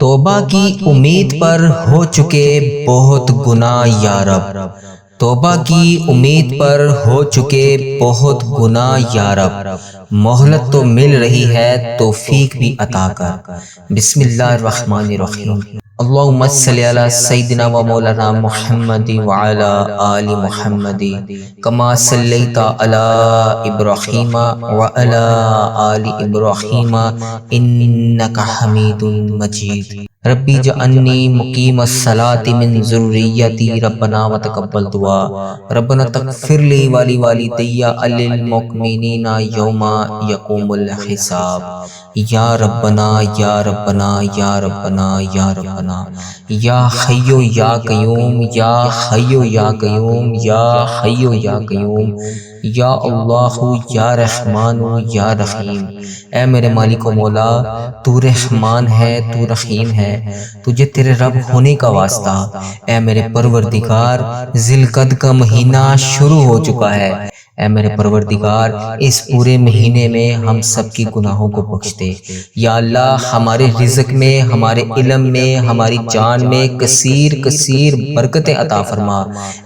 توبہ کی امید پر ہو چکے بہت گناہ یا رب، توبہ کی امید پر ہو چکے بہت گناہ یا رب، مہلت تو مل رہی ہے توفیق بھی عطا کر۔ بسم اللہ الرحمن الرحیم۔ اللہم صلی علی سیدنا و مولانا محمد وعلی آل محمد کما صلیت علی ابراہیم وعلی آل ابراہیم انک حمید مجید۔ ربی جعلنی مقیم الصلاۃ من ذریتی ربنا وتقبل دعا۔ ربنا تغفر لی والی والدی وللمؤمنین یوم یقوم الحساب۔ یا ربنا یا ربنا یا ربنا یا ربنا یا حی یا قیوم یا حی یا قیوم یا حی یا قیوم یا اللہ یا رحمان یا رحیم۔ اے میرے مالک و مولا، تو رحمان ہے، تو رحیم ہے، تجھے تیرے رب ہونے کا واسطہ۔ اے میرے پروردگار، ذی القعدہ کا مہینہ شروع ہو چکا ہے، اے میرے پروردگار اس پورے مہینے میں ہم سب کی گناہوں کو بخش دے۔ یا اللہ، ہمارے رزق میں، ہمارے علم میں، ہماری جان میں کثیر کثیر برکتیں عطا فرما۔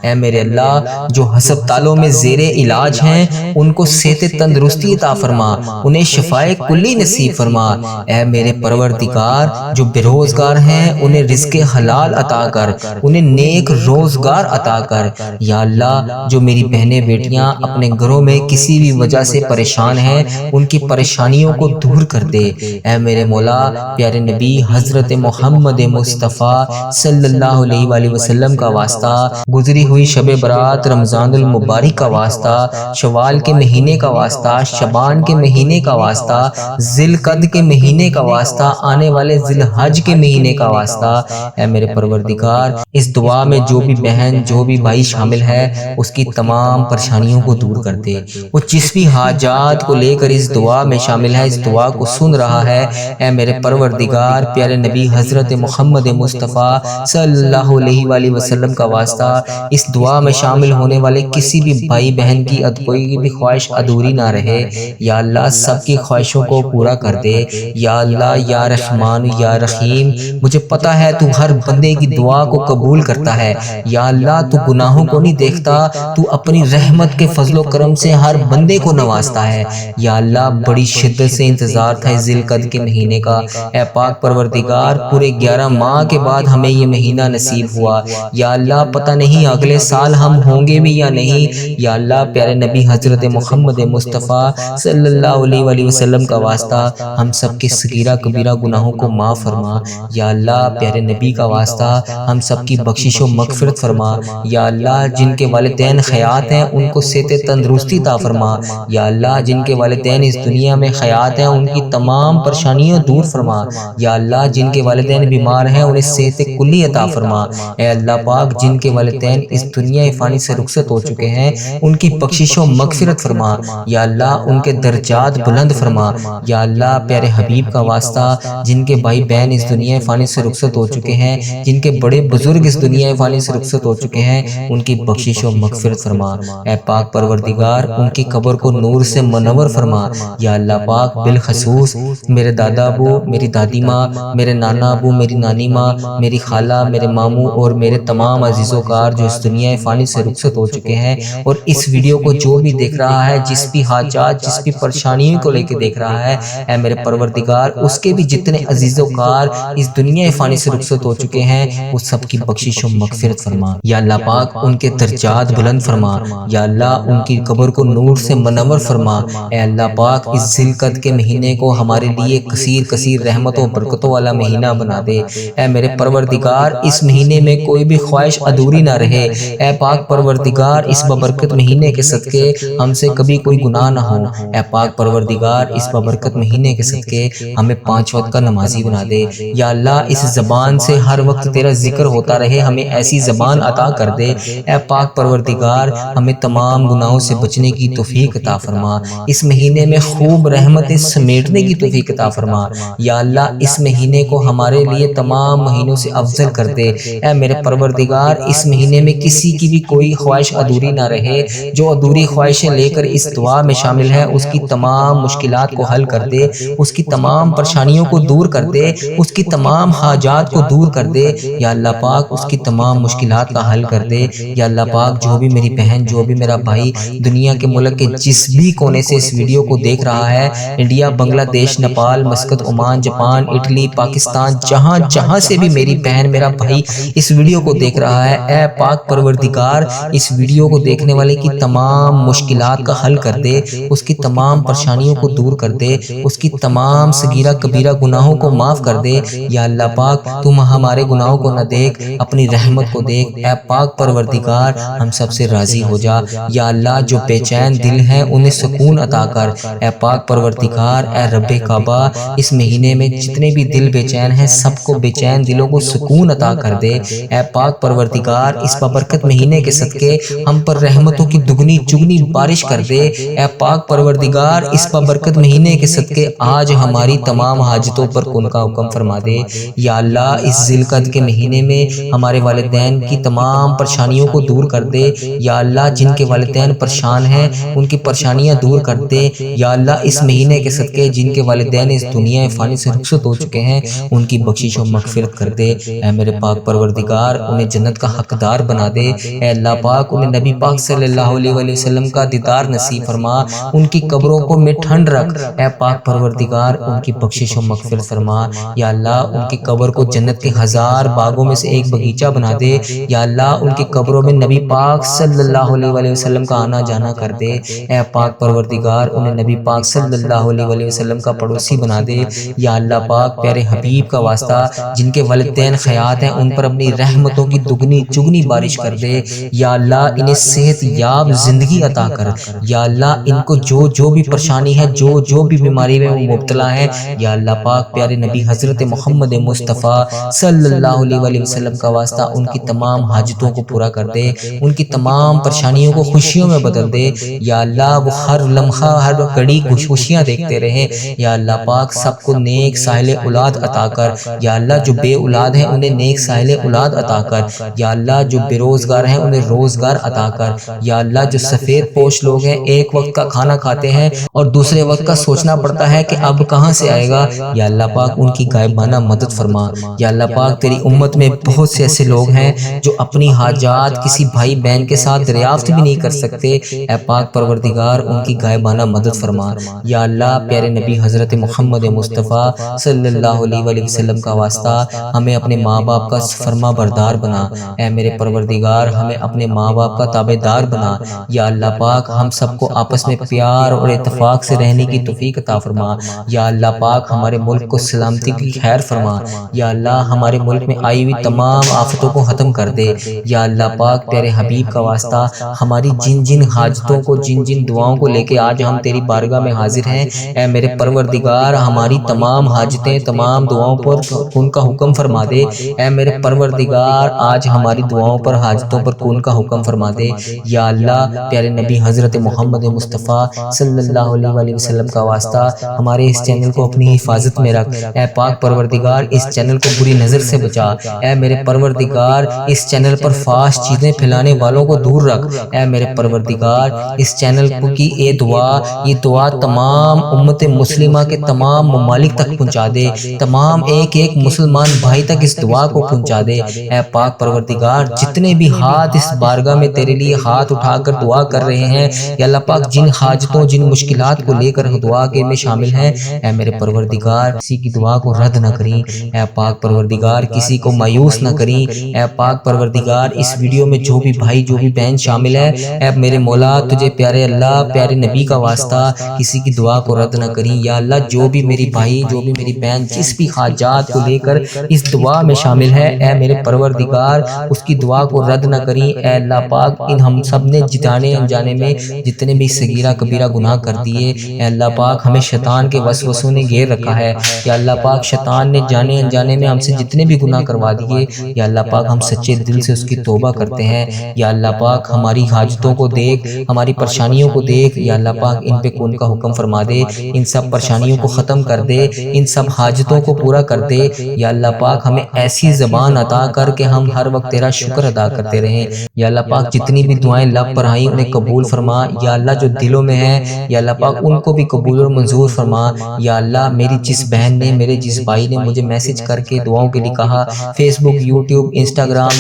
اے میرے اللہ، جو ہسپتالوں میں زیر علاج ہیں ان کو صحت تندرستی عطا فرما، انہیں شفائے کلی نصیب فرما۔ اے میرے پروردگار، جو بے روزگار ہیں انہیں رزق حلال عطا کر، انہیں نیک روزگار عطا کر۔ یا اللہ، جو میری بہنیں بیٹیاں اپنے گھروں میں کسی بھی وجہ سے پریشان ہیں ان کی پریشانیوں کو دور کر دے۔ اے میرے مولا، پیارے نبی حضرت محمد مصطفیٰ صلی اللہ علیہ وآلہ وسلم کا واسطہ، گزری ہوئی شب برات رمضان المبارک کا واسطہ، شوال کے مہینے کا واسطہ، شعبان کے مہینے کا واسطہ، ذی القعدہ کے مہینے کا واسطہ، آنے والے ذی الحج کے مہینے کا واسطہ۔ اے میرے پروردگار، اس دعا میں جو بھی بہن جو بھی بھائی شامل ہے اس کی تمام پریشانیوں کو دور کر دے۔ وہ جس بھی حاجات کو لے کر اس دعا میں شامل ہے، اس دعا کو سن رہا ہے، اے میرے پروردگار، پیارے نبی حضرت محمد مصطفیٰ صلی اللہ علیہ وآلہ وسلم کا واسطہ، اس دعا میں شامل ہونے والے کسی بھی بھائی بہن کی کوئی بھی خواہش ادھوری نہ رہے۔ یا اللہ، سب کی خواہشوں کو پورا کر دے۔ یا اللہ، یا رحمان یا رحیم، مجھے پتا ہے تو ہر بندے کی دعا کو قبول کرتا ہے۔ یا اللہ، تو گناہوں کو نہیں دیکھتا، تو اپنی رحمت کے فضل و کرم سے ہر بندے کو نوازتا ہے۔ یا اللہ، بڑی شدت سے انتظار تھا ذی القعدہ کے مہینے کا۔ اے پاک پروردگار، پورے 11 ماہ کے بعد ہمیں یہ مہینہ نصیب ہوا۔ یا اللہ، پتہ نہیں اگلے سال ہم ہوں گے بھی یا نہیں۔ یا اللہ، پیارے نبی حضرت محمد مصطفیٰ صلی اللہ علیہ وآلہ وسلم کا واسطہ، ہم سب کے صغیرہ کبیرہ گناہوں کو معاف فرما۔ یا اللہ، پیارے نبی کا واسطہ، ہم سب کی بخشش و مغفرت فرما۔ یا اللہ، جن کے والدین حیات ہیں ان کو صحت تندرستی عطا فرما۔ یا اللہ، جن کے والدین اس دنیا میں حیات ہیں ان کی تمام پریشانیوں دور فرما۔ یا اللہ، جن کے والدین بیمار ہیں انہیں صحت کلی عطا فرما۔ اے اللہ پاک، جن کے والدین اس دنیا فانی سے رخصت ہو چکے ہیں ان کی بخشش و مغفرت فرما۔ یا اللہ، ان کے درجات بلند فرما۔ یا اللہ، پیارے حبیب کا واسطہ، جن کے بھائی بہن اس دنیا فانی سے رخصت ہو چکے ہیں، جن کے بڑے بزرگ اس دنیا فانی سے رخصت ہو چکے ہیں، ان کی بخشش و مغفرت فرما۔ اے پاک پروردگار، ان کی قبر کو نور سے منور فرما۔ یا اللہ پاک، بالخصوص میرے دادا ابو، میری دادی ماں، میرے نانا ابو، میری نانی ماں، میری خالہ، میرے ماموں اور میرے تمام عزیز و کار جو اس دنیا فانی سے رخصت ہو چکے ہیں، اور اس ویڈیو کو جو بھی دیکھ رہا ہے، جس بھی حاجات، جس بھی پریشانیوں کو لے کے دیکھ رہا ہے، اے میرے پروردگار، اس کے بھی جتنے عزیز و کار اس دنیا فانی سے رخصت ہو چکے ہیں وہ سب کی بخشش و مغفرت فرما۔ یا اللہ پاک، ان کے درجات بلند فرما۔ یا اللہ، ان کی قبر کو نور سے منور فرما۔ اے اللہ پاک، اس ذی القعدہ کے مہینے کو ہمارے لیے کثیر کثیر رحمتوں و برکتوں والا مہینہ بنا دے۔ اے میرے پروردگار، اس مہینے میں کوئی بھی خواہش ادھوری نہ رہے۔ اے پاک پروردگار، اس ببرکت مہینے کے صدقے ہم سے کبھی کوئی گناہ نہ ہو۔ اے پاک پروردگار، اس ببرکت مہینے کے صدقے ہمیں 5 وقت کا نمازی بنا دے۔ یا اللہ، اس زبان سے ہر وقت تیرا ذکر ہوتا رہے، ہمیں ایسی زبان عطا کر دے۔ اے پاک پروردگار، ہمیں تمام گناہوں گناہوں سے بچنے کی توفیق عطا فرما، اس مہینے میں خوب رحمتیں سمیٹنے کی توفیق عطا فرما۔ یا اللہ اس مہینے کو ہمارے لیے تمام مہینوں سے افضل کر دے۔ اے میرے پروردگار اس مہینے میں کسی کی بھی کوئی خواہش ادھوری نہ رہے، جو ادھوری خواہشیں لے کر اس دعا میں شامل ہے اس کی تمام مشکلات کو حل کر دے، اس کی تمام پریشانیوں کو دور کر دے، اس کی تمام حاجات کو دور کر دے۔ یا اللہ پاک اس کی تمام مشکلات کا حل کر دے۔ یا اللہ پاک جو بھی میری بہن، جو بھی میرا بھائی دنیا کے ملک کے جس بھی کونے سے اس ویڈیو کو دیکھ رہا ہے، انڈیا، بنگلہ دیش، Nepal, Muscat, Oman, Japan, Italy, Pakistan, جہاں جہاں سے بھی میری بہن میرا بھائی اس ویڈیو کو دیکھ رہا ہے، اے پاک پروردگار اس ویڈیو کو دیکھنے والے کی تمام مشکلات کا حل کر دے، اس کی تمام پریشانیوں کو دور کر دے، اس کی تمام صغیرہ کبیرہ گناہوں کو معاف کر دے۔ یا اللہ پاک تم ہمارے گناہوں کو نہ دیکھ، اپنی رحمت کو دیکھ۔ اے پاک پروردگار ہم سب سے راضی ہو جا۔ یا اللہ جو بے چین دل ہیں انہیں سکون عطا کر۔ اے پاک پروردگار، اے رب کعبہ اس مہینے میں جتنے بھی دل بے چین ہیں سب کو بے چین دلوں کو سکون عطا کر دے۔ اے پاک پروردگار اس بابرکت مہینے کے صدقے ہم پر رحمتوں کی دگنی چگنی بارش کر دے۔ اے پاک پروردگار اس بابرکت مہینے کے صدقے آج ہماری تمام حاجتوں پر کن کا حکم فرما دے۔ یا اللہ اس ذی القعدہ کے مہینے میں ہمارے والدین کی تمام پریشانیوں کو دور کر دے۔ یا اللہ جن کے والدین پریشان ہیں ان کی پریشانیاں دور کر دے۔ یا اللہ اس مہینے کے صدقے جن کے والدین اس دنیا فانی سے رخصت ہو چکے ہیں ان کی بخشش و مغفرت کر دے۔ اے میرے پاک پروردگار انہیں جنت کا حقدار بنا دے۔ اے اللہ پاک انہیں نبی پاک صلی اللہ علیہ وسلم کا دیدار نصیب فرما، ان کی قبروں کو میں ٹھنڈ رکھ۔ اے پاک پروردگار ان کی بخشش و مغفرت فرما۔ یا اللہ ان کی قبر کو جنت کے 1000 باغوں میں سے ایک باغیچہ بنا دے۔ یا اللہ ان کی قبروں میں نبی پاک صلی اللہ علیہ وسلم کا آنا جانا کر دے۔ اے پاک پروردگار انہیں نبی پاک صلی اللہ علیہ وسلم کا پڑوسی بنا دے۔ یا اللہ پاک پیارے حبیب کا واسطہ جن کے والدین حیات ہیں ان پر اپنی رحمتوں کی دگنی چگنی بارش کر دے۔ یا اللہ انہیں صحت یاب زندگی عطا کر۔ یا اللہ ان کو جو بھی پریشانی ہے، جو بھی بیماری میں وہ مبتلا ہے، یا اللہ پاک پیارے نبی حضرت محمد مصطفیٰ صلی اللہ علیہ وسلم کا واسطہ ان کی تمام حاجتوں کو پورا کر دے، ان کی تمام پریشانیوں کو خوشیوں میں بدل دے۔ یا اللہ وہ ہر لمحہ ہر گھڑی خوشیاں دیکھتے رہیں۔ یا اللہ پاک سب کو نیک صالح اولاد عطا کر۔ یا اللہ جو بے اولاد ہیں انہیں نیک صالح اولاد عطا کر۔ یا اللہ جو بے روزگار ہیں انہیں روزگار عطا کر۔ یا اللہ جو سفید پوش لوگ ہیں ایک وقت کا کھانا کھاتے ہیں اور دوسرے وقت کا سوچنا پڑتا ہے کہ اب کہاں سے آئے گا، یا اللہ پاک ان کی غائبانہ مدد فرما۔ یا اللہ پاک تیری امت میں بہت سے ایسے لوگ ہیں جو اپنی حاجات کسی بھائی بہن کے ساتھ دریافت بھی نہیں کر سکتے، اے پاک پروردگار ان کی غائبانہ مدد فرما۔ یا اللہ پیارے نبی حضرت محمد مصطفیٰ صلی اللہ علیہ وسلم کا واسطہ ہمیں اپنے ماں باپ کا فرما بردار بنا۔ اے میرے پروردگار ہمیں اپنے ماں باپ کا تابع دار بنا۔ یا اللہ پاک ہم سب کو آپس میں پیار اور اتفاق سے رہنے کی توفیق عطا فرما۔ یا اللہ پاک ہمارے ملک کو سلامتی کی خیر فرما۔ یا اللہ ہمارے ملک میں آئی ہوئی تمام آفتوں کو ختم کر دے۔ یا اللہ پاک پیارے حبیب کا واسطہ ہماری جن حاجتوں کو جن دعاؤں کو لے کے آج ہم تیری بارگاہ میں حاضر ہیں، اے میرے پروردگار ہماری تمام حاجتیں تمام دعاؤں پر کن کا حکم فرما دے۔ اے میرے پروردگار آج ہماری دعاؤں پر حاجتوں پر کن کا حکم فرما دے۔ یا اللہ پیارے نبی حضرت محمد مصطفیٰ صلی اللہ علیہ وسلم کا واسطہ ہمارے اس چینل کو اپنی حفاظت میں رکھ۔ اے پاک پروردگار اس چینل کو بری نظر سے بچا۔ اے میرے پروردگار اس چینل پر فحش چیزیں پھیلانے والوں کو دور رکھ۔ اے میرے پروردگار اس چینل کی یہ دعا تمام امت مسلمہ کے تمام ممالک تک پہنچا دے، تمام ایک مسلمان بھائی تک اس دعا کو پہنچا دے۔ اے پاک پروردگار جتنے بھی ہاتھ اس بارگاہ میں تیرے لیے ہاتھ اٹھا کر دعا کر رہے ہیں، یا اللہ پاک جن حاجتوں جن مشکلات کو لے کر دعا کے میں شامل ہیں، اے میرے پروردگار کسی کی دعا کو رد نہ کریں۔ اے پاک پروردگار کسی کو مایوس نہ کریں۔ اے پاک پروردگار اس ویڈیو میں جو بھی بھائی جو بھی بہن شامل ہے، اے میرے مولا تجھے پیارے اللہ پیارے نبی کا واسطہ کسی کی دعا کو رد نہ کریں۔ یا اللہ جو بھی میری بھائی جو بھی میری بہن جس بھی حاجات کو لے کر اس دعا میں شامل ہے، اے میرے پروردگار اس کی دعا کو رد نہ کریں۔ اے اللہ پاک ان ہم سب نے جانے انجانے میں جتنے بھی صغیرہ کبیرہ گناہ کر دیے، اے اللہ پاک ہمیں شیطان کے وسوسوں نے گھیر رکھا ہے۔ یا اللہ پاک شیطان نے جانے انجانے میں ہم سے جتنے بھی گناہ کروا دیے، یا اللہ پاک ہم سچے دل سے اس کی توبہ کرتے ہیں۔ یا اللہ پاک ہماری حاجتوں کو دیکھ، ہماری پریشانیوں کو دیکھ، یا اللہ پاک ان پہ کن کا حکم فرما دے، ان سب پریشانیوں کو ختم کر دے، ان سب حاجتوں کو پورا کر دے۔ یا اللہ پاک ہمیں ایسی زبان عطا کر کے ہم ہر وقت تیرا شکر ادا کرتے رہیں۔ یا اللہ پاک جتنی بھی دعائیں لب پر آئیں انہیں قبول فرما، یا اللہ جو دلوں میں ہیں یا اللہ پاک ان کو بھی قبول اور منظور فرما۔ یا اللہ میری جس بہن نے، میرے جس بھائی نے مجھے میسج کر کے دعاؤں کے لیے کہا، فیس بک، یوٹیوب، انسٹاگرام،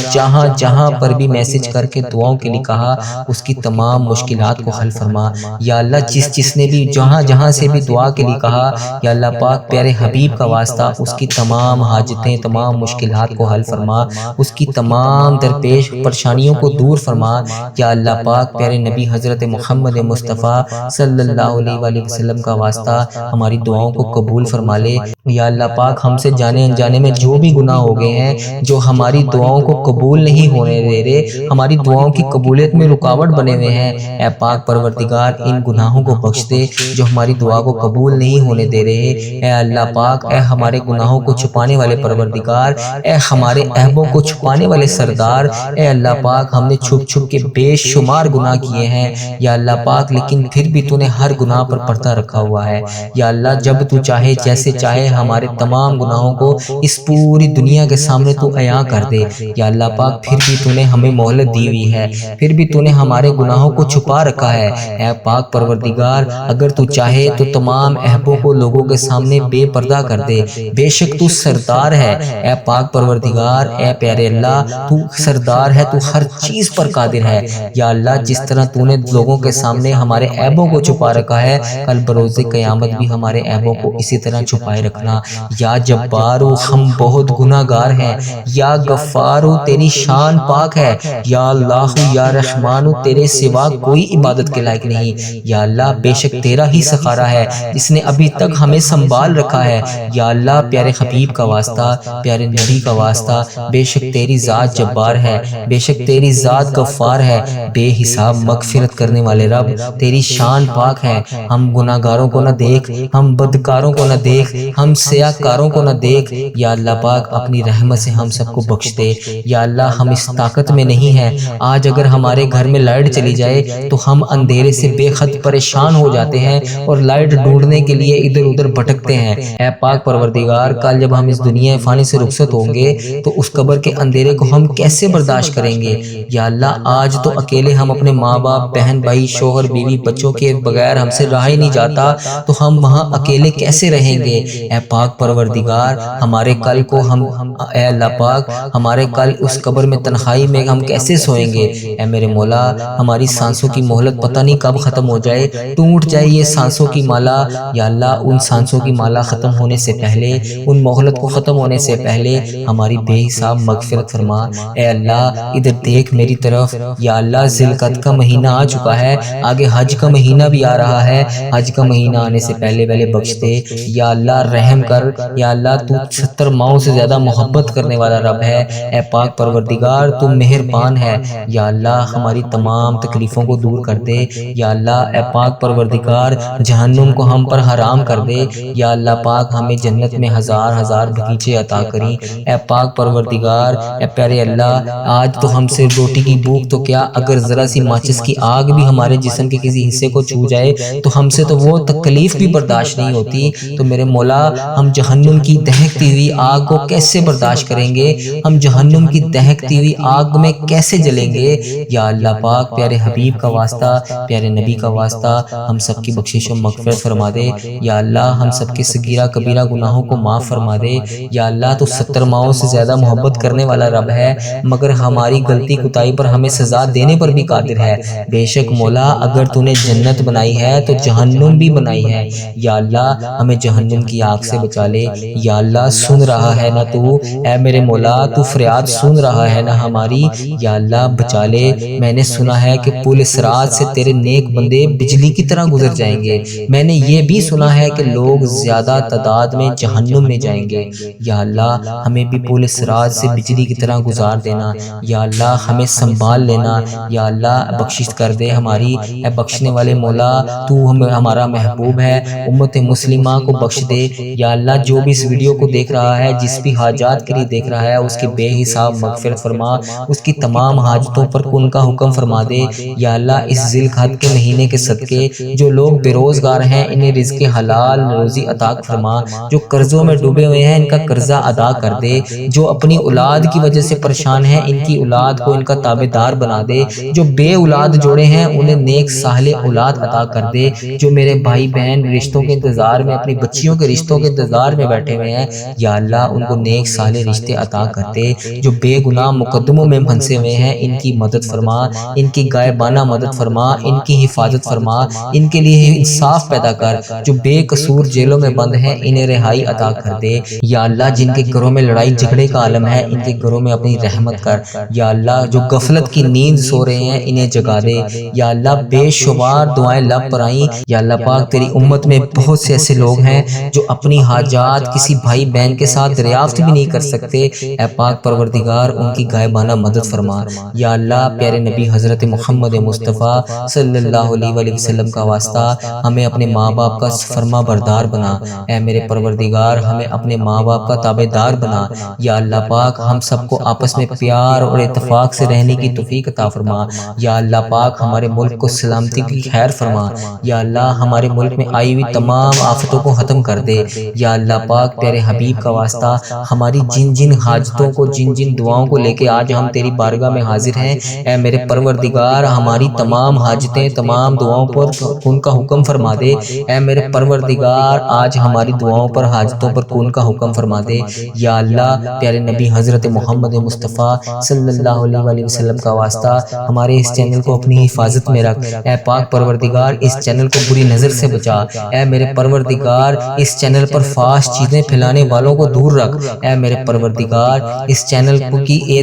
جہاں پر بھی میسج کر کے دعاؤں کے لیے کہا، اس کی تمام مشکلات کو حل فرما۔ یا اللہ جس نے بھی جہاں سے بھی دعا کے لیے کہا، یا اللہ پاک پیارے حبیب کا واسطہ اس کی تمام حاجتیں، تمام مشکلات کو حل فرما، اس کی تمام درپیش پریشانیوں کو دور فرما۔ یا اللہ پاک پیارے نبی حضرت محمد مصطفیٰ صلی اللہ علیہ وآلہ وسلم کا واسطہ ہماری دعاؤں کو قبول فرما لے۔ یا اللہ پاک ہم سے جانے انجانے میں جو بھی گناہ ہو گئے ہیں، جو ہماری دعاؤں کو قبول نہیں ہونے دے رہے، ہماری دعاؤں کی قبولیت میں رکاوٹ بنے ہوئے ہیں، اے پاک پروردگار ان گناہوں کو بخش دے جو ہماری دعا کو قبول نہیں ہونے دے رہے۔ اے اللہ پاک، اے ہمارے گناہوں کو چھپانے والے پروردگار، اے ہمارے عیبوں کو چھپانے والے سردار، اے اللہ پاک ہم نے چھپ کے بے شمار گناہ کیے ہیں یا اللہ پاک، لیکن پھر بھی تو نے ہر گناہ پر پردہ رکھا ہوا ہے۔ یا اللہ جب تو چاہے، جیسے چاہے ہمارے تمام گناہوں کو اس پوری دنیا کے سامنے تو عیاں کر دے۔ یا اللہ پاک پھر بھی تو نے ہمیں مہلت دی ہوئی ہے، پھر بھی تو نے ہمارے گناہوں کو چھپا رکھا ہے۔ اے پاک پروردگار اگر تو چاہے تو تمام عیبوں کو لوگوں کے سامنے بے پردہ کر دے، بے شک تو سردار ہے۔ اے پاک پروردگار، اے پیارے اللہ، تو سردار ہے، تو ہر چیز پر قادر ہے۔ یا اللہ جس طرح تو نے لوگوں کے سامنے ہمارے عیبوں کو چھپا رکھا ہے، کل بروز قیامت بھی ہمارے عیبوں کو اسی طرح چھپائے رکھنا۔ یا جبارو ہم بہت گناہ گار ہیں، یا غفارو تیری شان پاک ہے، یا اللہ یا رحمانو تیرے سوا کوئی عبادت کے لائق نہیں۔ یا اللہ بے شک تیرا ہی سخارہ ہے جس نے ابھی تک ہمیں سنبھال رکھا ہے۔ یا اللہ پیارے حبیب کا واسطہ، پیارے نبی کا واسطہ، بے شک تیری ذات جبار ہے، بے شک تیری ذات غفار ہے، بے حساب مغفرت کرنے والے رب، تیری شان پاک ہے۔ ہم گناہ گاروں کو نہ دیکھ، ہم بدکاروں کو نہ دیکھ، ہم سیاہ کاروں کو نہ دیکھ۔ یا اللہ پاک اپنی رحمت سے ہم سب کو بخش دے۔ یا اللہ ہم اس طاقت میں نہیں ہیں، آج اگر ہمارے گھر میں لائٹ چلی جائے تو ہم اندھیرے سے بے حد پریشان ہو جاتے ہیں اور لائٹ ڈھونڈنے کے لیے ادھر ادھر بھٹکتے ہیں۔ اے پاک پروردگار کل جب ہم اس دنیا فانی سے رخصت ہوں گے تو اس قبر کے اندھیرے کو ہم کیسے برداشت کریں گے؟ یا اللہ آج تو اکیلے ہم اپنے ماں باپ، بہن بھائی، شوہر بیوی، بچوں کے بغیر ہم سے رہا ہی نہیں جاتا، تو ہم وہاں اکیلے کیسے رہیں گے؟ اے پاک پروردگار ہمارے کل کو اے اللہ پاک ہمارے کل اس قبر میں تنہائی میں ہم کیسے سوئیں گے؟ اے میرے مولا ہماری سانسوں کی مہلت پتہ نہیں کب ختم ہو جائے، ٹوٹ جائے یہ سانسوں کی مالا۔ یا اللہ ان سانسوں کی مالا ختم ہونے سے پہلے، ان مہلت کو ختم ہونے سے پہلے ہماری بے حساب مغفرت فرما۔ اے اللہ ادھر دیکھ میری طرف، یا اللہ ذی القعدہ کا مہینہ آ چکا ہے، آگے حج کا مہینہ بھی آ رہا ہے، حج کا مہینہ آنے سے پہلے بخش دے۔ یا اللہ رحم کر، یا اللہ تو 70 ماؤں سے زیادہ محبت کرنے والا رب ہے۔ اے پاک پروردگار تو مہربان ہے۔ یا اللہ ہماری تمام تکلیفوں کو دور کر دے۔ یا اللہ اے پاک پروردگار جہنم کو ہم پر حرام کر دے۔ یا اللہ پاک ہمیں جنت میں ہزار ہزار بغیچے عطا کریں۔ اے پاک پروردگار، اے پیارے اللہ آج تو ہم سے روٹی کی بھوک تو کیا، اگر ذرا سی ماچس کی آگ بھی ہمارے جسم کے کسی حصے کو چھو جائے تو ہم سے تو وہ تکلیف بھی برداشت نہیں ہوتی، تو میرے مولا ہم جہنم کی دہکتی ہوئی آگ کو کیسے برداشت کریں گے؟ ہم جہنم کی دہکتی ہوئی آگ میں کیسے جلیں گے؟ یا اللہ پاک پیارے حبیب کا واسطہ، پیارے نبی کا واسطہ ہم سب کی بخشش و مغفرت فرما دے۔ یا اللہ ہم سب کے صغیرہ کبیرہ گناہوں کو معاف فرما دے۔ یا اللہ تو 70 ماؤں سے زیادہ محبت کرنے والا رب ہے، مگر ہماری غلطی کوتاہی پر ہمیں سزا دینے پر بھی قادر ہے۔ بے شک مولا اگر تو نے جنت بنائی ہے تو جہنم بھی بنائی ہے۔ یا اللہ ہمیں جہنم کی آگ سے بچا لے۔ یا اللہ سن رہا ہے نا تو، اے میرے مولا تو فریاد سن رہا ہے نا ہماری، یا اللہ بچا لے۔ میں نے سنا ہے کہ پل صراط سے تیرے نیک بندے بجلی کی طرح گزر جائیں گے، میں نے یہ بھی سنا ہے کہ لوگ زیادہ تعداد میں جہنم میں جائیں گے۔ یا اللہ ہمیں بھی پل صراط سے بجلی کی طرح گزار دینا۔ یا اللہ ہمیں سنبھال لینا۔ یا اللہ بخشش کر دے ہماری، اے بخشنے والے مولا تو ہمارا محبوب ہے، امت مسلمہ کو بخش دے۔ یا اللہ جو بھی اس ویڈیو کو دیکھ رہا ہے، جس بھی حاجات کے لیے دیکھ رہا ہے، اس کے بے حساب مغفرت فرما، اس کی تمام حاجتوں پر کن کا حکم فرما دے۔ یا اللہ اس ذی القعدہ کے مہینے کے صدقے جو لوگ بے روزگار ہیں انہیں رزق حلال روزی عطا فرما، جو قرضوں میں ڈوبے ہوئے ہیں ان کا قرضہ ادا کر دے، جو اپنی اولاد کی وجہ سے پریشان ہیں ان کی اولاد کو ان کا تابعدار بنا دے، جو بے اولاد جوڑے ہیں انہیں نیک صالح اولاد عطا کر دے، جو میرے بھائی بہن رشتوں کے انتظار میں اپنی بچیوں کے رشتوں کے انتظار میں بیٹھے ہوئے ہیں یا اللہ ان کو نیک صالح رشتے عطا کر دے، جو بے گناہ مقدموں میں پھنسے ہوئے ہیں ان کی مدد فرما، ان کی غائبانہ مدد فرما، ان کی حفاظت فرما، ان کے لیے انصاف پیدا کر، جو بے قصور جیلوں میں بند ہیں انہیں رہائی عطا کر دے یا اللہ جن کے گھروں میں لڑائی جھگڑے کا عالم ہے ان کے گھروں میں اپنی رحمت کر یا اللہ، جو غفلت کی نیند سو رہے ہیں انہیں جگا دے یا اللہ، بے شمار دعائیں لب پر آئیں یا اللہ پاک تیری امت میں بہت سے ایسے لوگ ہیں جو اپنی حاجات کسی بھائی بہن کے ساتھ دریافت بھی نہیں کر سکتے، اے پاک پروردگار ان کی غائبانہ مدد فرما یا اللہ، پیارے نبی حضرت محمد مصطفیٰ صلی اللہ علیہ وآلہ وسلم کا واسطہ ہمیں اپنے ماں باپ کا فرما بردار بنا، اے میرے پروردگار ہمیں اپنے ماں باپ کا تابعدار بنا یا اللہ پاک، ہم سب کو آپس میں پیار اور اتفاق سے رہنے کی توفیق عطا فرما یا اللہ پاک، ہمارے ملک کو سلامتی کی خیر فرما یا اللہ، ہمارے ملک میں آئی ہوئی تمام آفتوں کو ختم کر دے یا اللہ پاک، پیارے حبیب کا واسطہ ہماری جن جن حاجتوں کو جن جن دعاؤں کو لے کے آج ہم تیری بارگاہ میں حاضر ہیں، اے میرے پروردگار ہماری تمام حاجتیں تمام دعاؤں پر کن کا حکم فرما دے، اے میرے پروردگار آج ہماری دعاؤں پر حاجتوں پر کن کا حکم فرما دے یا اللہ، پیارے نبی حضرت محمد مصطفیٰ صلی اللہ علیہ وآلہ وسلم کا واسطہ ہمارے اس چینل کو اپنی حفاظت میں رکھ، اے پاک پروردگار اس چینل کو بری نظر سے بچا، اے میرے پروردگار اس چینل پر فحش چیزیں پھیلانے والوں کو دور رکھ، اے میرے پروردگار اس چینل کی یہ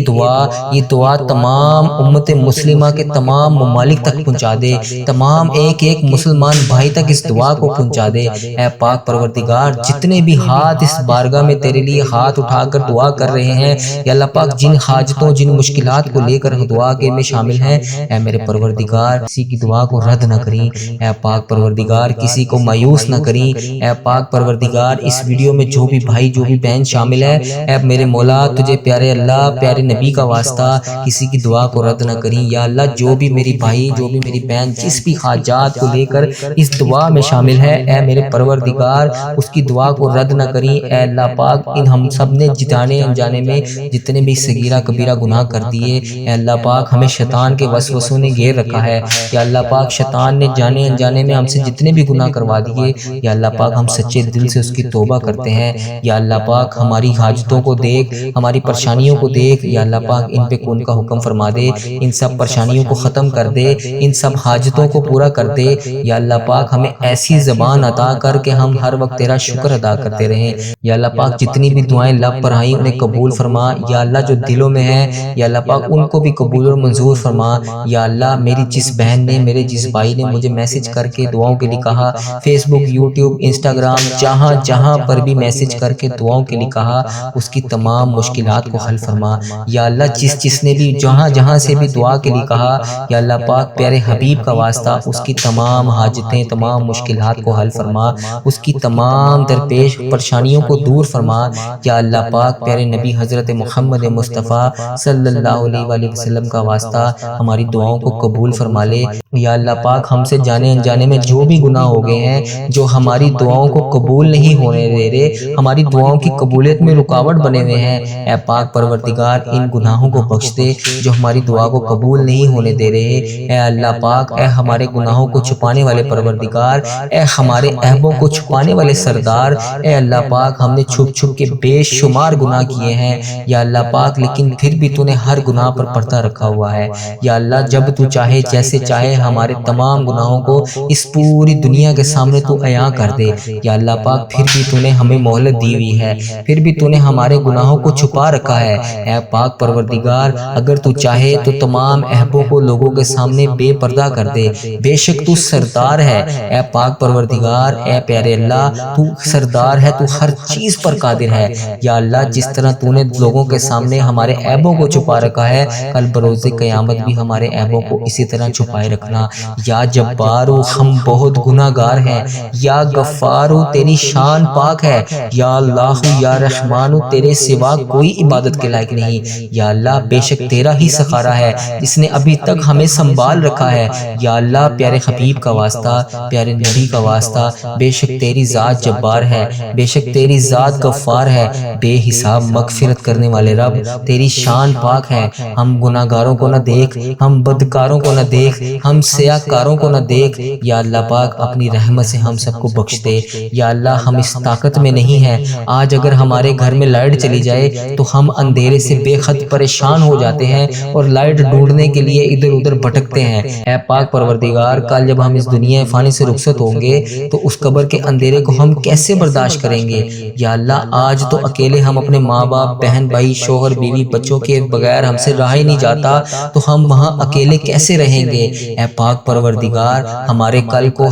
دعا تمام امت مسلمہ کے تمام ممالک تک پہنچا دے، تمام ایک ایک مسلمان بھائی تک اس دعا کو پہنچا دے، اے پاک پروردگار جتنے بھی ہاتھ اس بارگاہ میں تیرے لیے ہاتھ اٹھا کر دعا کر رہے ہیں یا اللہ پاک، جن حاجتوں جن مشکلات کو لے کر دعا کے میں شامل ہیں، اے میرے پروردگار کسی کی دعا کو رد نہ کریں، اے پاک پروردگار کسی کو مایوس نہ کریں، اے پاک پروردگار اس ویڈیو میں جو بھی بھائی جو بھی بہن شامل ہے، اے میرے مولا تجھے پیارے اللہ پیارے نبی کا واسطہ کسی کی دعا کو رد نہ کریں یا اللہ، جو بھی میری بھائی جو بھی میری بہن جس بھی حاجات کو لے کر اس دعا میں شامل ہے، اے میرے پروردگار اس کی دعا کو رد نہ کریں، اے اللہ پاک ان ہم سب نے جانے انجانے میں جتنے بھی صغیرہ کبیرہ گناہ کر دیے، اے اللہ پاک ہمیں شیطان کے وسوسوں نے گھیر رکھا ہے یا اللہ پاک، شیطان نے جانے انجانے میں ہم سے جتنے بھی گناہ کروا دیے یا اللہ پاک، ہم سچے دل سے اس کی توبہ کرتے ہیں یا اللہ پاک، ہماری حاجتوں کو دیکھ، ہماری پریشانیوں کو دیکھ یا اللہ پاک، ان پہ کن کا حکم فرما دے، ان سب پریشانیوں کو ختم کر دے، ان سب حاجتوں کو پورا کر دے یا اللہ پاک، ہمیں ایسی زبان عطا کر کے ہم ہر وقت تیرا شکر ادا کرتے رہیں یا اللہ پاک، جتنی بھی دعائیں لب پر آئیں انہیں قبول فرما یا اللہ، جو دلوں میں ہیں یا اللہ پاک ان کو بھی قبول اور منظور فرما یا اللہ، میری جس بہن نے میرے جس بھائی نے مجھے میسج کر کے دعاؤں کے لیے کہا، فیس بک یوٹیوب انسٹاگرام جہاں جہاں پر بھی میسج کر کے دعاؤں کے لیے کہا، اس کی تمام مشکلات کو حل فرما یا اللہ، جس نے بھی جہاں جہاں سے بھی دعا کے لیے کہا یا اللہ پاک، پیارے حبیب کا واسطہ اس کی تمام حاجتیں تمام مشکلات کو حل فرما، اس کی تمام درپیش پریشانیوں کو دور فرما یا اللہ پاک، پیارے نبی حضرت محمد مصطفیٰ صلی اللہ علیہ وآلہ وسلم کا واسطہ ہماری دعاؤں کو قبول فرما لے یا اللہ پاک، ہم سے جانے انجانے میں جو بھی گناہ ہو گئے ہیں جو ہماری دعاؤں کو قبول نہیں ہونے دے رہے، ہماری دعاؤں کی قبولیت میں رکاوٹ بنے ہوئے ہیں، اے پاک پروردگار ان گناہوں کو بخش دے جو ہماری دعا کو قبول نہیں ہونے دے رہے، اے اللہ پاک، اے ہمارے گناہوں کو چھپانے والے پروردگار، اے ہمارے عیبوں کو چھپانے والے سردار، اے اللہ پاک، ہم نے چھپ چھپ کے بے شمار گناہ کیے ہیں یا اللہ پاک، لیکن پھر بھی تو نے ہر گناہ پر پردہ رکھا ہوا ہے یا اللہ، جب تو چاہے جیسے چاہے ہمارے تمام گناہوں کو اس پوری دنیا کے سامنے تو عیاں کر دے یا اللہ پاک، پھر بھی تو نے ہمیں مہلت دی ہوئی ہے، پھر بھی تو نے ہمارے گناہوں کو چھپا رکھا ہے، اے پاک پروردگار، اگر تو چاہے تو تمام عیبوں کو لوگوں کے سامنے بے پردہ کر دے، بے شک تو سردار ہے، اے پاک پروردگار، اے پیارے اللہ، تو سردار ہے، تو ہر چیز پر قادر ہے یا اللہ، جس طرح تو نے لوگوں کے سامنے ہمارے عیبوں کو چھپا رکھا ہے، کل بروز قیامت بھی ہمارے عیبوں کو اسی طرح چھپائے رکھنا یا جبارو، ہم بہت گناہ گار ہیں، یا غفارو تیری شان پاک ہے، یا اللہ یا رحمانو تیرے سوا کوئی عبادت کے لائق نہیں یا اللہ، بے شک تیرا ہی سخارا ہے جس نے ابھی تک تک ہمیں سنبھال رکھا ہے۔ یا اللہ پیارے حبیب کا واسطہ، پیارے نبی کا واسطہ، بے شک تیری ذات جبار ہے، بے شک تیری ذات غفار ہے، بے حساب مغفرت کرنے والے رب، تیری شان پاک ہے۔ ہم گناہگاروں کو نہ دیکھ، ہم بدکاروں کو نہ دیکھ، ہم سیاہکاروں کو نہ دیکھ۔ یا اللہ پاک اپنی رحمت سے ہم سب کو بخش دے۔ یا اللہ ہم اس طاقت میں نہیں ہیں، آج اگر ہمارے گھر میں لائٹ چلی جائے تو ہم اندھیرے سے بے حد پریشان ہو جاتے ہیں اور لائٹ ڈھونڈنے کے لیے ادھر ادھر بھٹکتے ہیں۔ اے پاک پروردگار، کل جب ہم اس دنیا فانی سے رخصت ہوں گے تو اس قبر کے اندھیرے کو ہم کیسے برداشت کریں گے؟ یا اللہ آج تو اکیلے ہم اپنے ماں باپ، بہن بھائی، شوہر بیوی، بچوں کے بغیر ہم سے رہا ہی نہیں جاتا، تو ہم وہاں اکیلے کیسے رہیں گے؟ اے پاک پروردگار، ہمارے کل کو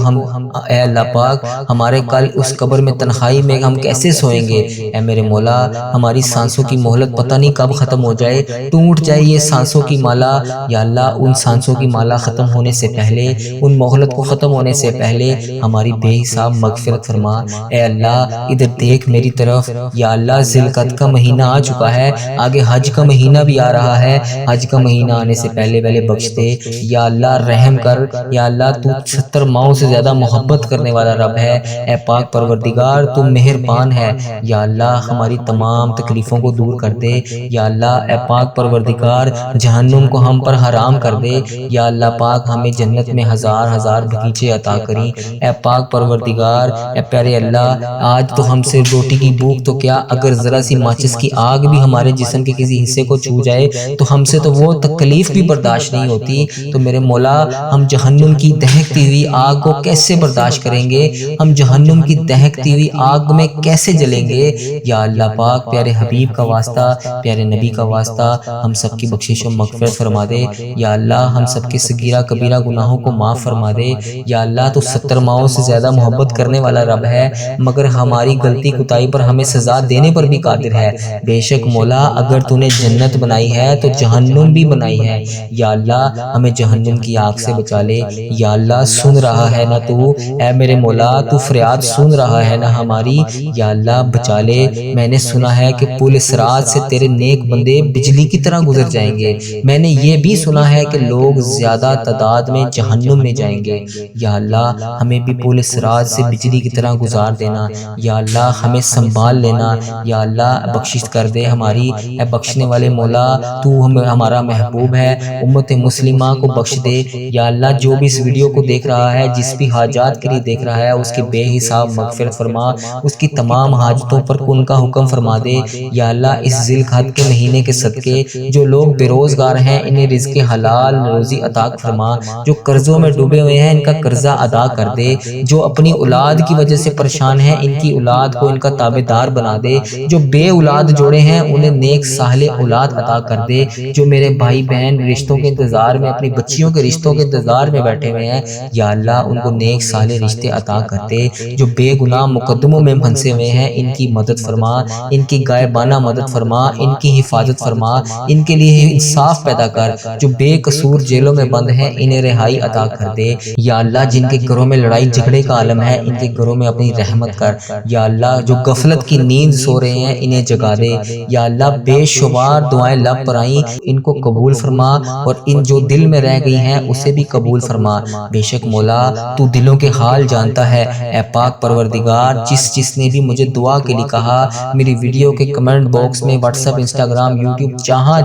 اے اللہ پاک ہمارے کل اس قبر میں تنہائی میں ہم کیسے سوئیں گے؟ اے میرے مولا، ہماری سانسوں کی مہلت پتہ نہیں کب ختم ہو جائے، ٹوٹ جائے یہ سانسوں کی مالا۔ یا اللہ ان سانسوں کی مالا ختم ہونے سے پہلے، ان مہلت کو ختم ہونے سے پہلے ہماری بے حساب مغفرت فرما۔ اے اللہ ادھر دیکھ میری طرف۔ یا اللہ ذی القعدہ کا مہینہ آ چکا ہے، آگے حج کا مہینہ بھی آ رہا ہے، حج کا مہینہ آنے سے پہلے بخش دے۔ یا اللہ رحم کر۔ یا اللہ تو 70 ماؤں سے زیادہ محبت کرنے والا رب ہے۔ اے پاک پروردگار تو مہربان ہے۔ یا اللہ ہماری تمام تکلیفوں کو دور کر دے۔ یا اللہ اے پاک پروردگار جہنم کو ہم پر حرام کر دے۔ یا اللہ پاک ہمیں جنت میں ہزار ہزار بغیچے عطا کریں۔ اے پاک پروردگار، اے پیارے اللہ، آج تو ہم سے روٹی کی بھوک تو کیا، اگر ذرا سی ماچس کی آگ بھی ہمارے جسم کے کسی حصے کو چھو جائے تو ہم سے تو وہ تکلیف بھی برداشت نہیں ہوتی۔ تو میرے مولا ہم جہنم کی دہکتی ہوئی آگ کو کیسے برداشت کریں گے؟ ہم جہنم کی دہکتی ہوئی آگ میں کیسے جلیں گے؟ یا اللہ پاک پیارے حبیب کا واسطہ، پیارے نبی کا واسطہ ہم سب کی بخشش و مغفرت فرما دے۔ یا اللہ ہم سب کے صغیرہ کبیرہ گناہوں کو معاف فرما دے۔ یا اللہ تو 70 ماؤں سے زیادہ محبت کرنے والا رب ہے، مگر ہماری غلطی کوتاہی پر ہمیں سزا دینے پر بھی قادر ہے۔ بے شک مولا اگر تو نے جنت بنائی ہے تو جہنم بھی بنائی ہے۔ یا اللہ ہمیں جہنم کی آگ سے بچا لے۔ یا اللہ سن رہا ہے نا تو، اے میرے مولا تو فریاد سن رہا ہے نا ہماری۔ یا اللہ بچا لے۔ میں نے سنا ہے کہ پل صراط سے تیرے نیک بندے بجلی کی طرح گزر جائیں گے، میں نے یہ بھی سنا ہے کہ لوگ زیادہ تعداد میں جہنم میں جائیں گے۔ یا اللہ ہمیں بھی پل صراط سے بجلی کی طرح گزار دینا۔ یا اللہ ہمیں سنبھال لینا۔ یا اللہ بخشش کر دے ہماری۔ اے بخشنے والے مولا تو ہمارا محبوب ہے، امت مسلمہ کو بخش دے۔ یا اللہ جو بھی اس ویڈیو کو دیکھ رہا ہے، جس بھی حاجات کے لیے دیکھ رہا ہے، اس کے بے حساب مغفرت فرما، اس کی تمام حاجتوں پر ان کا حکم فرما دے۔ یا اللہ اس ذی القعدہ کے مہینے کے صدقے جو لوگ بے روزگار ہیں انہیں رزق حلال روزی عطا فرما، جو قرضوں میں ڈوبے ہوئے ہیں ان کا قرضہ ادا کر دے، جو اپنی اولاد کی وجہ سے پریشان ہیں ان کی اولاد کو ان کا تابعدار بنا دے، جو بے اولاد جوڑے ہیں انہیں نیک صالح اولاد عطا کر دے، جو میرے بھائی بہن رشتوں کے انتظار میں، اپنی بچیوں کے رشتوں کے انتظار میں بیٹھے ہوئے ہیں، یا اللہ ان کو نیک صالح رشتے عطا کر دے، جو بے گناہ مقدموں میں پھنسے ہوئے ہیں ان کی مدد فرما، ان کی غائبانہ مدد فرما، ان کی حفاظت فرما، ان کے لیے انصاف پیدا کر، جو بے قصور جیلوں میں بند ہیں انہیں رہائی عطا کر دے۔ یا اللہ جن کے گھروں میں لڑائی جھگڑے کا عالم ہے ان کے گھروں میں اپنی رحمت کر۔ یا اللہ جو غفلت کی نیند سو رہے ہیں انہیں جگا دے۔ یا اللہ بے شمار دعائیں لب پر آئیں ان کو قبول فرما، اور ان جو دل میں رہ گئی ہیں اسے بھی قبول فرما۔ بے شک مولا تو دلوں کے حال جانتا ہے۔ اے پاک پروردگار جس نے بھی مجھے دعا کے لیے کہا، میری ویڈیو کے کمنٹ باکس میں، واٹس ایپ، انسٹاگرام، یوٹیوب،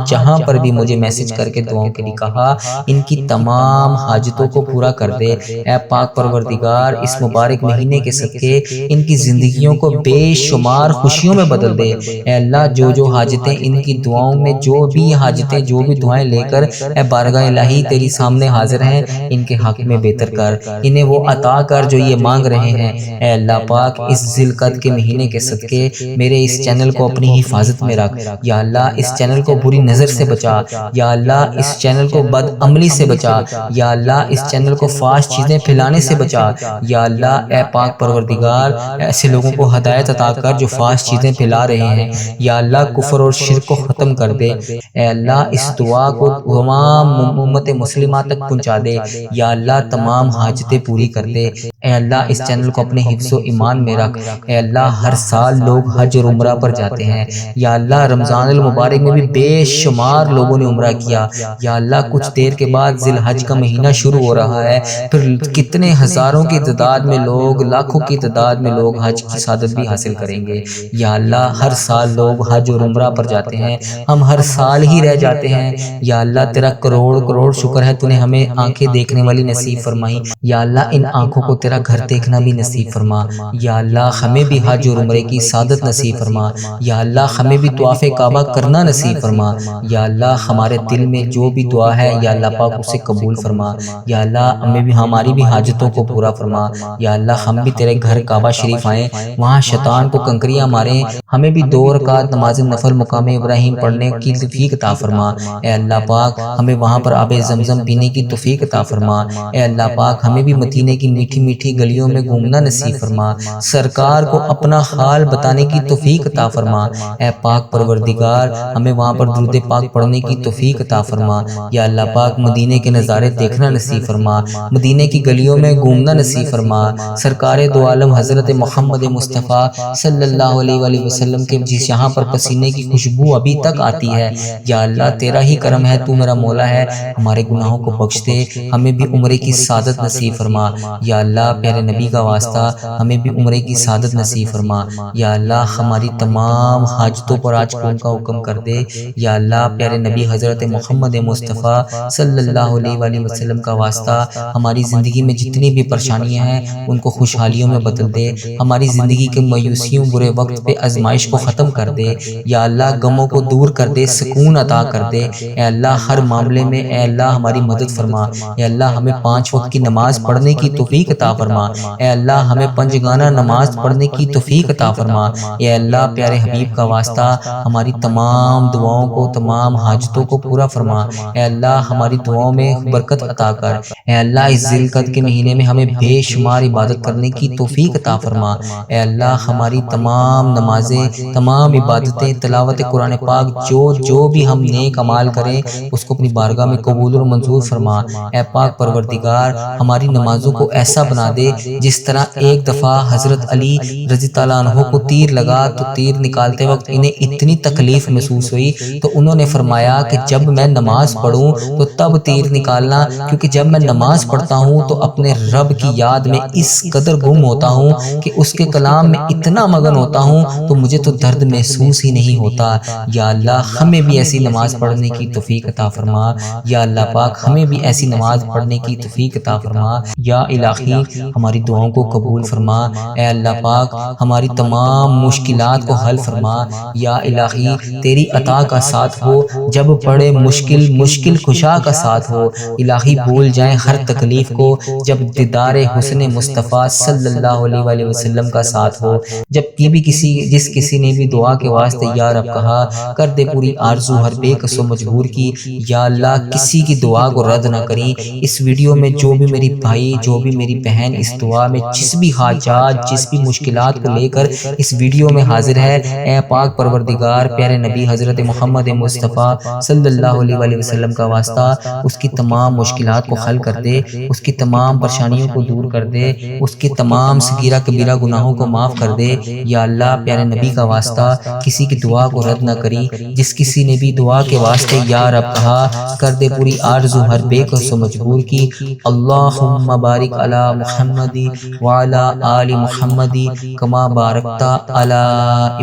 جہاں پر بھی مجھے میسج کر کے دعاؤں کے لیے کہا، ان کی تمام حاجتوں کو پورا کر دے۔ اے پاک پروردگار اس مبارک مہینے کے صدقے ان کی زندگیوں کو بے شمار خوشیوں میں بدل دے۔ اے اللہ جو حاجتیں ان کی دعاؤں میں، جو بھی حاجتیں، جو بھی دعائیں لے کر اے بارگاہ الہی تیری سامنے حاضر ہیں، ان کے حق میں بہتر کر، انہیں وہ عطا کر جو یہ مانگ رہے ہیں۔ اے اللہ پاک اس ذی القعدہ کے مہینے کے صدقے میرے اس چینل کو اپنی حفاظت میں رکھ۔ یا اللہ اس چینل کو بری نظر سے بچا۔ یا اللہ اس چینل کو بد عملی سے بچا۔ یا اللہ اس چینل کو فحش چیزیں پھیلانے سے بچا۔ یا اللہ اے پاک پروردگار ایسے لوگوں کو ہدایت عطا کر جو فحش چیزیں پھیلا رہے ہیں۔ یا اللہ کفر اور شرک کو ختم کر دے۔ اے اللہ اس دعا کو تمام امت مسلمہ تک پہنچا دے۔ یا اللہ تمام حاجتیں پوری کر دے۔ اے اللہ اس چینل کو اپنے حفظ و ایمان میں رکھ۔ اے اللہ ہر سال لوگ حج اور عمرہ پر جاتے ہیں، یا اللہ رمضان المبارک میں بھی بے شمار لوگوں نے عمرہ کیا، یا اللہ کچھ دیر کے بعد ذی الحج کا مہینہ شروع ہو رہا ہے، پھر کتنے ہزاروں کی تعداد میں لوگ، لاکھوں کی تعداد میں لوگ حج کی سعادت بھی حاصل کریں گے۔ یا اللہ ہر سال لوگ حج اور عمرہ پر جاتے ہیں، ہم ہر سال ہی رہ جاتے ہیں۔ یا اللہ تیرا کروڑ کروڑ شکر ہے تو نے ہمیں آنکھیں دیکھنے والی نصیب فرمائی، یا اللہ ان آنکھوں کو تیرا گھر دیکھنا بھی نصیب فرما۔ یا اللہ ہمیں بھی حج اور عمرے کی سعادت نصیب فرما۔ یا اللہ ہمیں بھی طواف کعبہ کرنا نصیب فرما۔ یا اللہ ہمارے دل میں جو بھی دعا ہے یا اللہ پاک اسے قبول فرما۔ یا اللہ ہمیں بھی ہماری بھی حاجتوں کو پورا فرما۔ یا اللہ ہم بھی تیرے گھر کعبہ شریف آئیں، وہاں شیطان کو کنکریاں ماریں، ہمیں بھی 2 رکعت نماز نفل مقام ابراہیم پڑھنے کی توفیق عطا فرما۔ اے اللہ پاک ہمیں وہاں پر آب زمزم پینے کی توفیق عطا فرما۔ اے اللہ پاک ہمیں بھی مدینے کی میٹھی میٹھی گلیوں میں گھومنا نصیب فرما، سرکار کو اپنا حال بتانے کی توفیق عطا فرما۔ اے پاک پروردگار ہمیں وہاں پر درود پاک پڑھنے کی توفیق عطا فرما۔ یا اللہ پاک مدینے کے نظارے دیکھنا نصیب فرما، مدینے کی گلیوں میں گھومنا نصیب فرما، سرکار دو عالم حضرت محمد مصطفیٰ صلی اللہ علیہ وآلہ وسلم کے جس یہاں پر پسینے کی خوشبو ابھی تک آتی ہے۔ یا اللہ تیرا ہی کرم ہے، تو میرا مولا ہے، ہمارے گناہوں کو بخش دے، ہمیں بھی عمرے کی سعادت نصیب فرما۔ یا اللہ پیارے نبی کا واسطہ ہمیں بھی عمرے کی سعادت نصیب فرما۔ یا اللہ ہماری تمام حاجتوں پر آج کون کا حکم کر دے۔ یا اللہ پیارے نبی حضرت محمد مصطفیٰ صلی اللہ علیہ وآلہ وسلم کا واسطہ ہماری زندگی میں جتنی بھی پریشانیاں ہیں ان کو خوشحالیوں میں بدل دے، ہماری زندگی کے مایوسیوں برے وقت پہ آزمائش کو ختم کر دے۔ یا اللہ غموں کو دور کر دے، سکون عطا کر دے۔ اے اللہ ہر معاملے میں اے اللہ ہماری مدد فرما۔ اے اللہ ہمیں 5 وقت کی نماز پڑھنے کی توفیق عطا فرما۔ اے اللہ ہمیں 5 گانا نماز پڑھنے کی توفیق عطا فرما۔ اے اللہ پیارے حبیب کا واسطہ ہماری تمام دعاؤں کو، تمام حاجتوں کو پورا فرما۔ اے اللہ ہماری دعاؤں میں برکت عطا کر۔ اے اللہ اس ذی القعدہ کے مہینے میں ہمیں بے شمار عبادت کرنے کی توفیق عطا فرما۔ اے اللہ ہماری تمام نمازیں، تمام عبادتیں، تلاوت قرآن پاک جو بھی ہم نیک عمال کریں اس کو اپنی بارگاہ میں قبول اور منظور فرما۔ اے پاک پروردگار ہماری نمازوں کو ایسا بنا دے جس طرح ایک دفعہ حضرت علی رضی اللہ عنہ کو تیر لگا تو تیر نکالتے وقت انہیں اتنی تکلیف محسوس ہوئی تو انہوں نے فرمایا کہ جب میں نماز پڑھوں تو تب تیر نکالنا، کیونکہ جب میں نماز پڑھتا ہوں تو اپنے رب کی یاد میں اس قدر گم ہوتا ہوں کہ اس کے کلام میں اتنا مگن ہوتا ہوں تو مجھے تو درد محسوس ہی نہیں ہوتا۔ یا اللہ ہمیں بھی ایسی نماز پڑھنے کی توفیق عطا فرما۔ یا اللہ پاک ہمیں بھی ایسی نماز پڑھنے کی توفیق عطا فرما۔ یا الہی ہماری دعاؤں کو قبول فرما۔ اے اللہ پاک ہماری تمام مشکلات کو حل فرما۔ یا الہی تیری عطا کا ساتھ ہو، جب پڑے مشکل کشا کا ساتھ ہو۔ الہی بھول جائیں ہر تکلیف کو جب دیدار حسن مصطفیٰ صلی اللہ علیہ وآلہ وسلم کا ساتھ ہو۔ جب یہ بھی جس کسی نے بھی دعا کے واسطے یا رب کہا، کر دے پوری آرزو ہر بے کس و مجبور کی۔ یا اللہ کسی کی دعا کو رد نہ کری۔ اس ویڈیو میں جو بھی میری بھائی، جو بھی میری بہن اس دعا میں جس بھی حاجات، جس بھی مشکلات کو لے کر اس ویڈیو میں حاضر ہے، اے پاک پروردگار پیارے نبی حضرت محمد مصطفیٰ صلی اللہ علیہ وآلہ وسلم کا واسطہ اس کی تمام مشکلات کو حل کر دے، اس کی تمام پریشانیوں کو دور کر دے، اس کی تمام صغیرہ کبیرہ گناہوں کو معاف کر دے۔ یا اللہ پیارے نبی کا واسطہ کسی کی دعا کو رد نہ کری۔ جس کسی نے بھی دعا کے واسطے یا رب کہا، کر دے پوری آرزو ہر بے کس و مجبور کی۔ اللہم بارک علی محمد وعلی آل محمد کما بارکت علی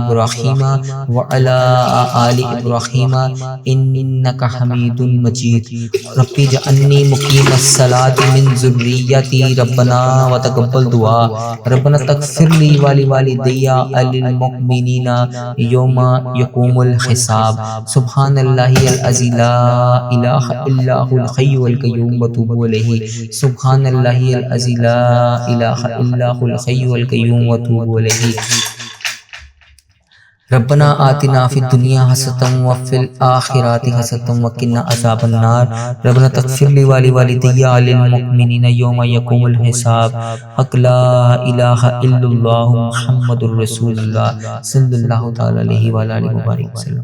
ابراہیم وعلی آل ابراہیم انک حمید مجید۔ رب اجعلنی مقیم الصلاۃ من ذریتی ربنا وتقبل دعا۔ ربنا تغفر لی ولوالدی وللمؤمنین یوم یقوم الحساب۔ سبحان اللہ العظیم لا الہ الا هو الحی القیوم واتوب الیہ۔ سبحان اللہ العظیم لا الہ الا هو الحی القیوم واتوب الیہ۔ ربنا آتنا فی الدنیا حسنۃ وفی الآخرۃ حسنۃ وقنا عذاب النار۔ ربنا تغفر لی ولوالدی وللمؤمنین یوم یقوم الحساب۔ حق لا الہ الا اللہ محمد الرسول اللہ صلی اللہ تعالی علیہ وآلہ وسلم۔